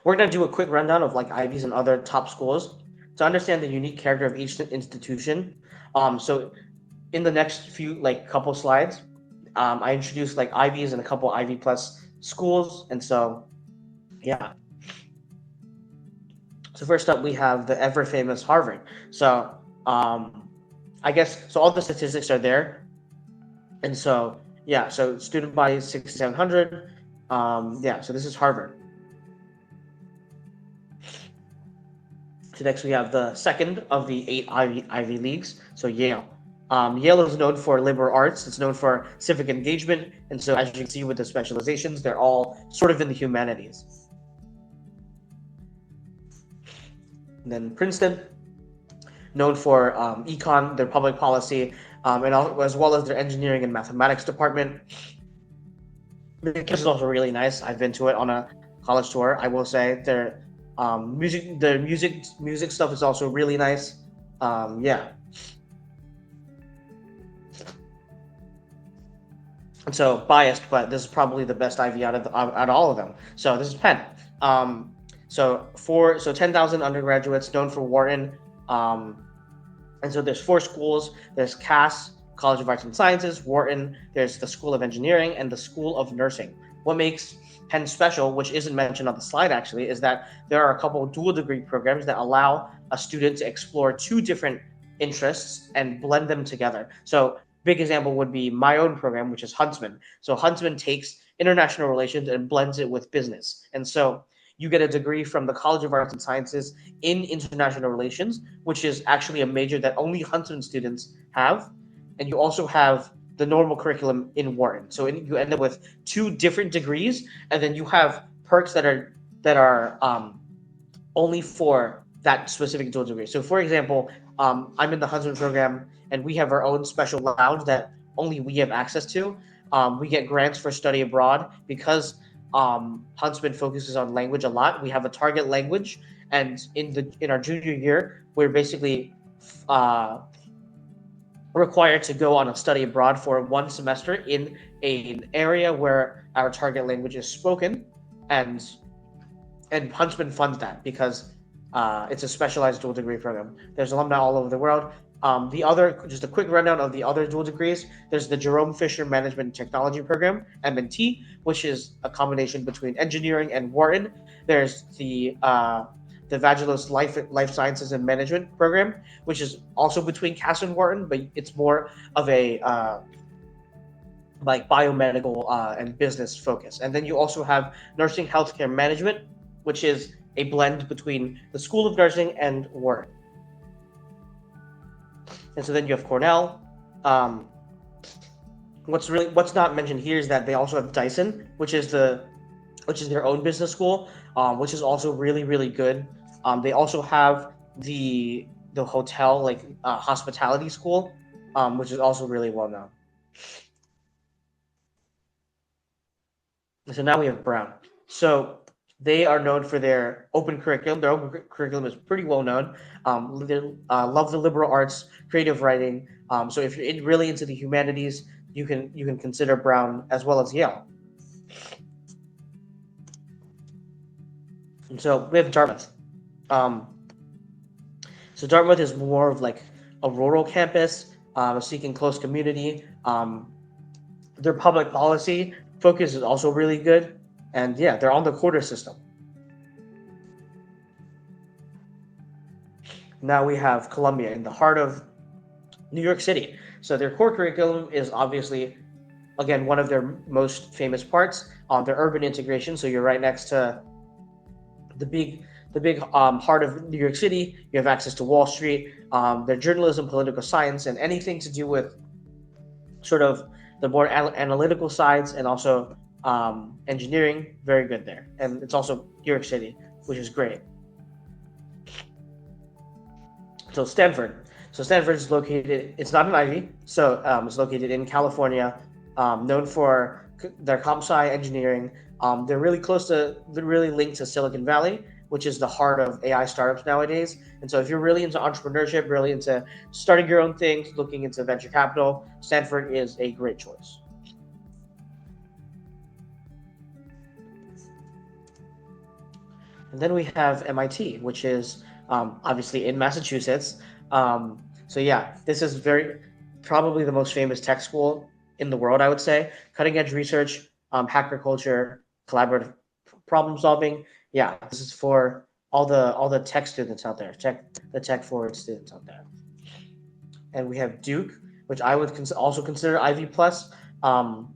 We're going to do a quick rundown of like Ivies and other top schools to understand the unique character of each institution. So in the next few like couple slides, I introduced like Ivies and a couple Ivy Plus schools, and so yeah. So first up, we have the ever famous Harvard. So I guess so. All the statistics are there, and so yeah. So student body 6,700. Yeah. So this is Harvard. So next we have the second of the 8 Ivy Leagues. So Yale. Yale is known for liberal arts. It's known for civic engagement, and so as you can see with the specializations, they're all sort of in the humanities. And then Princeton, known for econ, their public policy, and as well as their engineering and mathematics department. The campus is also really nice. I've been to it on a college tour. I will say their music stuff is also really nice. Yeah. And so biased, but this is probably the best Ivy out of all of them. So this is Penn. So 10,000 undergraduates, known for Wharton. And so there's 4 schools. There's Cass, College of Arts and Sciences, Wharton. There's the School of Engineering and the School of Nursing. What makes Penn special, which isn't mentioned on the slide actually, is that there are a couple of dual degree programs that allow a student to explore 2 different interests and blend them together. So big example would be my own program, which is Huntsman. So Huntsman takes international relations and blends it with business. And so you get a degree from the College of Arts and Sciences in international relations, which is actually a major that only Huntsman students have. And you also have the normal curriculum in Wharton. So you end up with 2 different degrees, and then you have perks that are only for that specific dual degree. So for example, I'm in the Huntsman program, and we have our own special lounge that only we have access to. We get grants for study abroad because Huntsman focuses on language a lot. We have a target language, and in our junior year, we're basically required to go on a study abroad for 1 semester in an area where our target language is spoken, and Huntsman funds that because it's a specialized dual degree program. There's alumni all over the world. Just a quick rundown of the other dual degrees. There's the Jerome Fisher Management and Technology Program, M&T, which is a combination between engineering and Wharton. There's the Vagelos Life Sciences and Management Program, which is also between Cass and Wharton, but it's more of a like biomedical and business focus. And then you also have Nursing Healthcare Management, which is a blend between the School of Nursing and Wharton. And so then you have Cornell. What's not mentioned here is that they also have Dyson, which is their own business school, which is also really, really good. They also have the hotel hospitality school, which is also really well known. So now we have Brown. So they are known for their open curriculum. Their open curriculum is pretty well known. They love the liberal arts, creative writing. So if you're really into the humanities, you can consider Brown as well as Yale. And so we have Dartmouth. So Dartmouth is more of like a rural campus, seeking close community. Their public policy focus is also really good. And yeah, they're on the quarter system. Now we have Columbia in the heart of New York City. So their core curriculum is obviously, again, one of their most famous parts. Their urban integration. So you're right next to the big heart of New York City. You have access to Wall Street. Their journalism, political science, and anything to do with sort of the more analytical sides, and also engineering, very good there. And it's also New York City, which is great. So Stanford. So Stanford is located, it's not an Ivy, so it's located in California, known for their comp sci engineering. They're really linked to Silicon Valley, which is the heart of AI startups nowadays. And so if you're really into entrepreneurship, really into starting your own things, looking into venture capital, Stanford is a great choice. And And then we have MIT, which is obviously in Massachusetts. So yeah, this is probably the most famous tech school in the world, I would say. Cutting edge research, hacker culture, collaborative problem solving. Yeah, this is for all the tech students out there, the tech forward students out there. And we have Duke, which I would also consider Ivy plus. Um,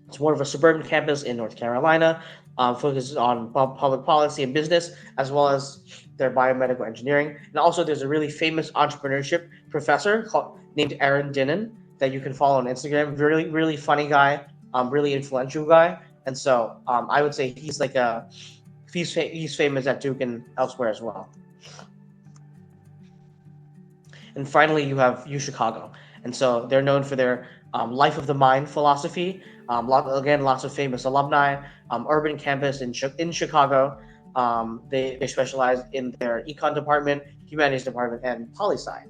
it's more of a suburban campus in North Carolina, focuses on public policy and business, as well as their biomedical engineering. And also, there's a really famous entrepreneurship professor named Aaron Dinnan that you can follow on Instagram. Really, really funny guy, really influential guy. And so I would say he's famous at Duke and elsewhere as well. And finally, you have U Chicago, and so they're known for their life of the mind philosophy. Lots of famous alumni. Urban campus in Chicago. They specialize in their econ department, humanities department, and poli sci.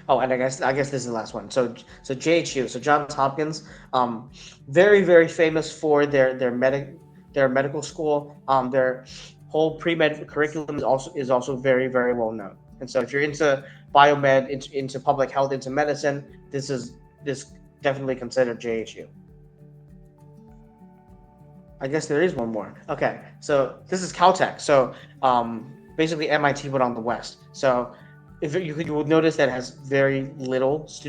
Oh, and I guess this is the last one. So JHU, so Johns Hopkins, very very famous for their medical school. Their whole pre-med curriculum is also very very well known. And so if you're into biomed, into public health, into medicine, this definitely considered JHU. I guess there is one more. Okay, so this is Caltech. So basically MIT but on the west. So if you would notice that it has very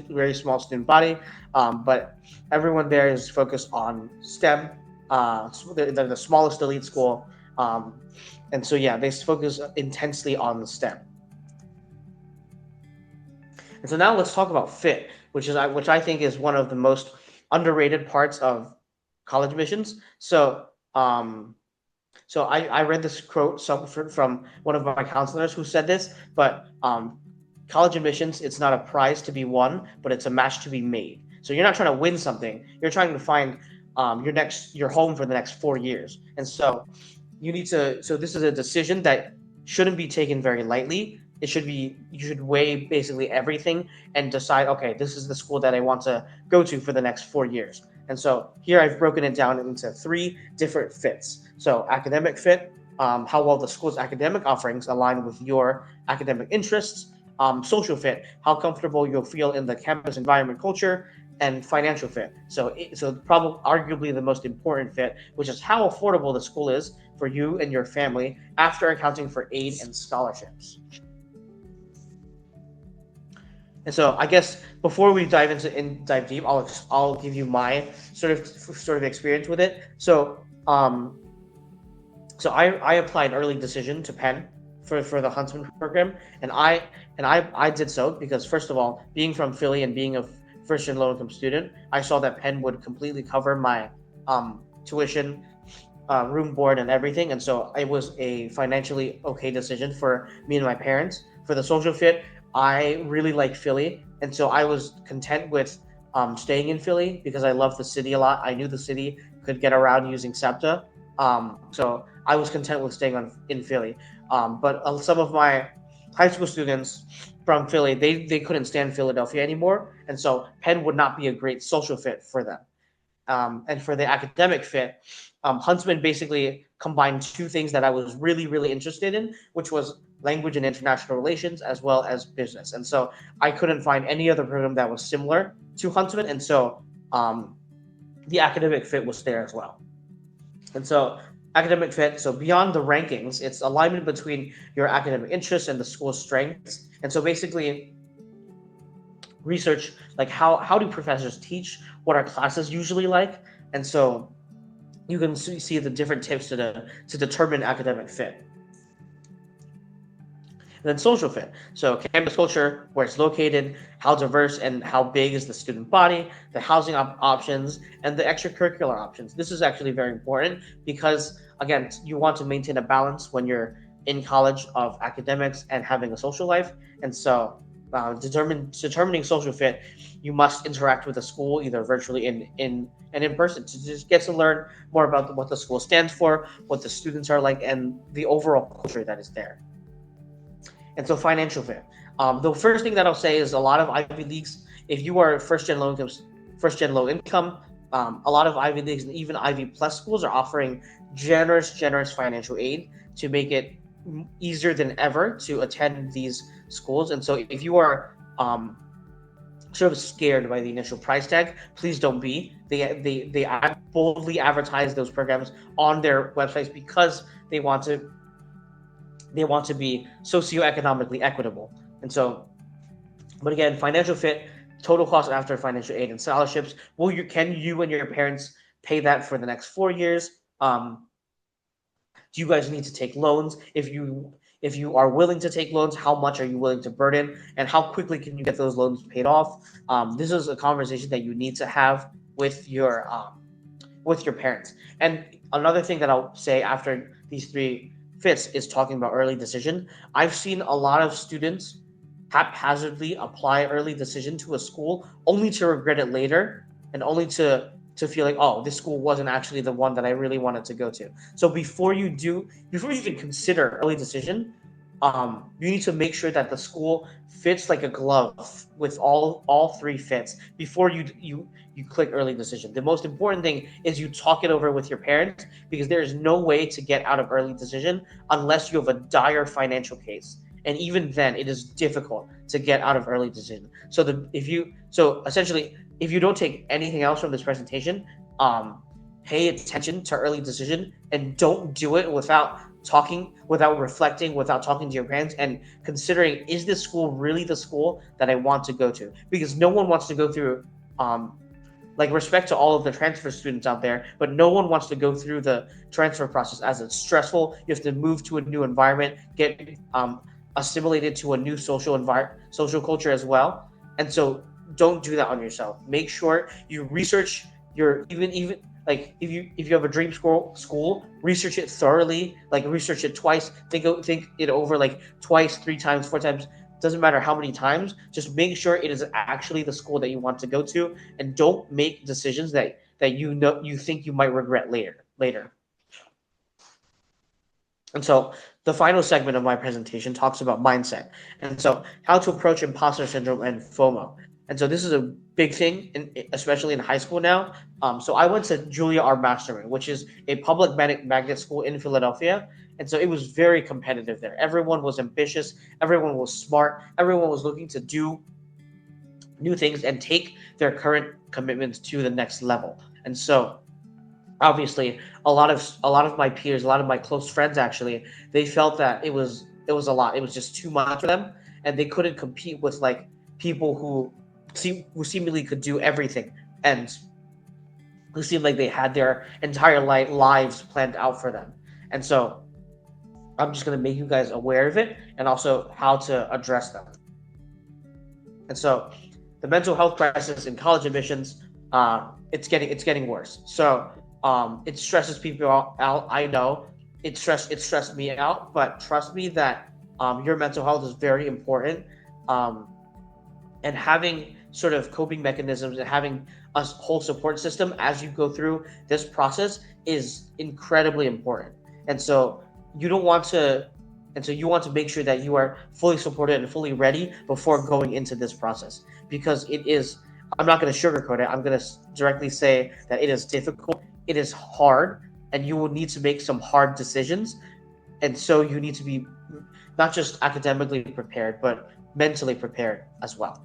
very small student body, but everyone there is focused on STEM. They're the smallest elite school, and so yeah, they focus intensely on the STEM. And so now let's talk about fit, which I think is one of the most underrated parts of college admissions. So I read this quote from one of my counselors who said this, but college admissions, it's not a prize to be won, but it's a match to be made. So you're not trying to win something, you're trying to find your home for the next 4 years. And so this is a decision that shouldn't be taken very lightly. You should weigh basically everything and decide, okay, this is the school that I want to go to for the next 4 years. And so here I've broken it down into 3 different fits. So academic fit, how well the school's academic offerings align with your academic interests. Social fit, how comfortable you'll feel in the campus environment culture. And financial fit. So probably arguably the most important fit, which is how affordable the school is for you and your family after accounting for aid and scholarships. And so I guess before we dive deep, I'll give you my sort of experience with it. So I applied early decision to Penn for the Huntsman program, and I did so because, first of all, being from Philly and being a first and low income student, I saw that Penn would completely cover my tuition, room, board, and everything, and so it was a financially okay decision for me and my parents. For the social fit, I really like Philly, and so I was content with staying in Philly because I love the city a lot. I knew the city could get around using SEPTA, so I was content with staying in Philly. But some of my high school students from Philly, they couldn't stand Philadelphia anymore, and so Penn would not be a great social fit for them. And for the academic fit, Huntsman basically combined 2 things that I was really, really interested in, which was language and international relations as well as business. And so I couldn't find any other program that was similar to Huntsman, and so the academic fit was there as well. And so academic fit, so beyond the rankings, it's alignment between your academic interests and the school's strengths. And so basically research, like how do professors teach, what are classes usually like, and so you can see the different tips to determine academic fit. And then social fit, so campus culture, where it's located, how diverse and how big is the student body, the housing options, and the extracurricular options. This is actually very important because, again, you want to maintain a balance when you're in college of academics and having a social life. And so determining social fit, you must interact with the school either virtually and in person to just get to learn more about what the school stands for, what the students are like, and the overall culture that is there. And so financial fit. The first thing that I'll say is a lot of Ivy Leagues, if you are first gen low income, A lot of Ivy Leagues and even Ivy Plus schools are offering generous financial aid to make it easier than ever to attend these schools. And so if you are sort of scared by the initial price tag, please don't be. They boldly advertise those programs on their websites because they want to be socioeconomically equitable. And so, but again, financial fit, total cost after financial aid and scholarships. Can you and your parents pay that for the next 4 years? Do you guys need to take loans? If you are willing to take loans, how much are you willing to burden, and how quickly can you get those loans paid off? This is a conversation that you need to have with your parents. And another thing that I'll say after these three fits is talking about early decision. I've seen a lot of students haphazardly apply early decision to a school only to regret it later, and only to feel like, oh, this school wasn't actually the one that I really wanted to go to. So before you even consider early decision, you need to make sure that the school fits like a glove with all three fits before you click early decision. The most important thing is you talk it over with your parents, because there is no way to get out of early decision unless you have a dire financial case. And even then, it is difficult to get out of early decision. So essentially, if you don't take anything else from this presentation, pay attention to early decision, and don't do it without reflecting, without talking to your parents and considering, is this school really the school that I want to go to? Because no one wants to go through, like, respect to all of the transfer students out there, but no one wants to go through the transfer process, as it's stressful. You have to move to a new environment, get assimilated to a new social culture as well. And so don't do that on yourself. Make sure you research your even like if you have a dream school, research it thoroughly. Like, research it twice. Think it over, like, twice, 3 times, 4 times. Doesn't matter how many times. Just make sure it is actually the school that you want to go to, and don't make decisions that you think you might regret later. And so the final segment of my presentation talks about mindset. And so how to approach imposter syndrome and FOMO. And so this is a big thing, especially in high school now. So I went to Julia R. Masterman, which is a public magnet school in Philadelphia. And so it was very competitive there. Everyone was ambitious. Everyone was smart. Everyone was looking to do new things and take their current commitments to the next level. And so obviously a lot of my peers, a lot of my close friends, actually, they felt that it was a lot. It was just too much for them, and they couldn't compete with, like, people who seemingly could do everything, and who seemed like they had their entire lives planned out for them. And so I'm just going to make you guys aware of it, and also how to address them. And so the mental health crisis in college admissions, it's getting worse. So it stresses people out. I know it stressed me out, but trust me that your mental health is very important. And having sort of coping mechanisms and having a whole support system as you go through this process is incredibly important. And so you want to make sure that you are fully supported and fully ready before going into this process, because I'm not going to sugarcoat it. I'm going to directly say that it is difficult, it is hard, and you will need to make some hard decisions. And so you need to be not just academically prepared, but mentally prepared as well.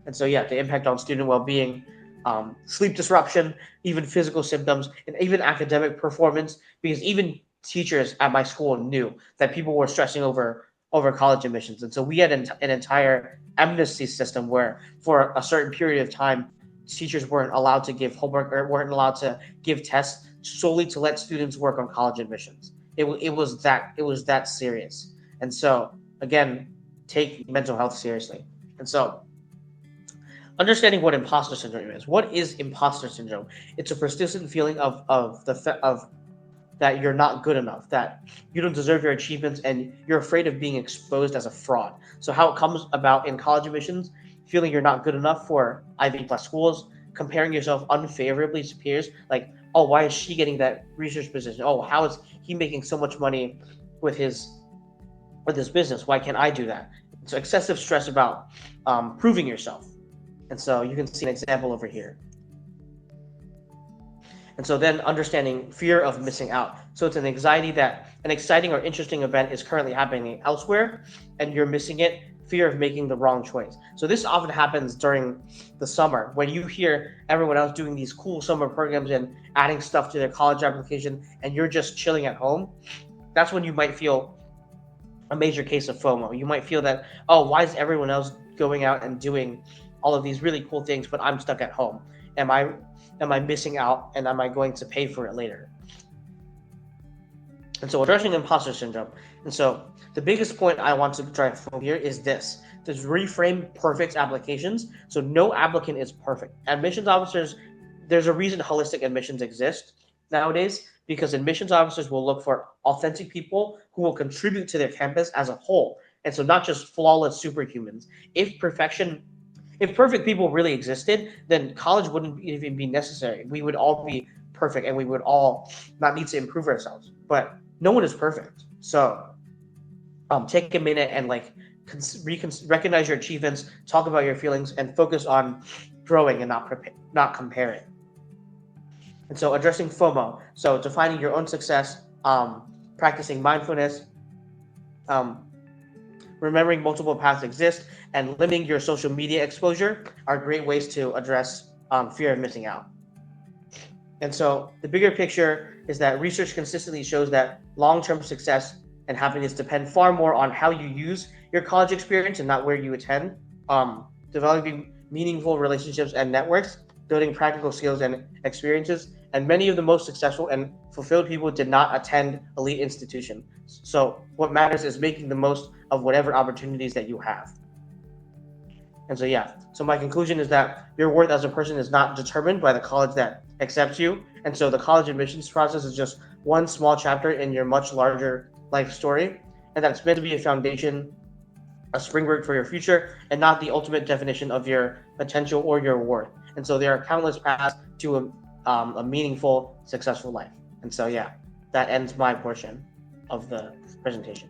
And so, yeah, the impact on student well-being, sleep disruption, even physical symptoms, and even academic performance, because even teachers at my school knew that people were stressing over college admissions. And so we had an entire amnesty system where, for a certain period of time, teachers weren't allowed to give homework or weren't allowed to give tests, solely to let students work on college admissions. It was that serious. And so, again, take mental health seriously. And so, understanding what imposter syndrome is. What is imposter syndrome? It's a persistent feeling of that you're not good enough, that you don't deserve your achievements, and you're afraid of being exposed as a fraud. So how it comes about in college admissions: feeling you're not good enough for Ivy Plus schools, comparing yourself unfavorably to peers, like, oh, why is she getting that research position? Oh, how is he making so much money with his business? Why can't I do that? So excessive stress about proving yourself. And so you can see an example over here. And so then understanding fear of missing out. So it's an anxiety that an exciting or interesting event is currently happening elsewhere and you're missing it, fear of making the wrong choice. So this often happens during the summer when you hear everyone else doing these cool summer programs and adding stuff to their college application and you're just chilling at home. That's when you might feel a major case of FOMO. You might feel that, oh, why is everyone else going out and doing all of these really cool things, but I'm stuck at home? Am I missing out, and am I going to pay for it later? And so addressing imposter syndrome. And so the biggest point I want to drive home here is this. There's reframe perfect applications. So no applicant is perfect. Admissions officers, there's a reason holistic admissions exist nowadays, because admissions officers will look for authentic people who will contribute to their campus as a whole. And so not just flawless superhumans. If perfect people really existed, then college wouldn't even be necessary. We would all be perfect and we would all not need to improve ourselves. But no one is perfect. So take a minute and recognize your achievements, talk about your feelings, and focus on growing and not comparing. And so addressing FOMO. So defining your own success, practicing mindfulness, remembering multiple paths exist, and limiting your social media exposure are great ways to address fear of missing out. And so the bigger picture is that research consistently shows that long-term success and happiness depend far more on how you use your college experience and not where you attend. Developing meaningful relationships and networks, building practical skills and experiences, and many of the most successful and fulfilled people did not attend elite institution. So what matters is making the most of whatever opportunities that you have. And so my conclusion is that your worth as a person is not determined by the college that accepts you. And so the college admissions process is just one small chapter in your much larger life story. And that's meant to be a foundation, a springboard for your future, and not the ultimate definition of your potential or your worth. And so there are countless paths to a meaningful, successful life. And so that ends my portion of the presentation.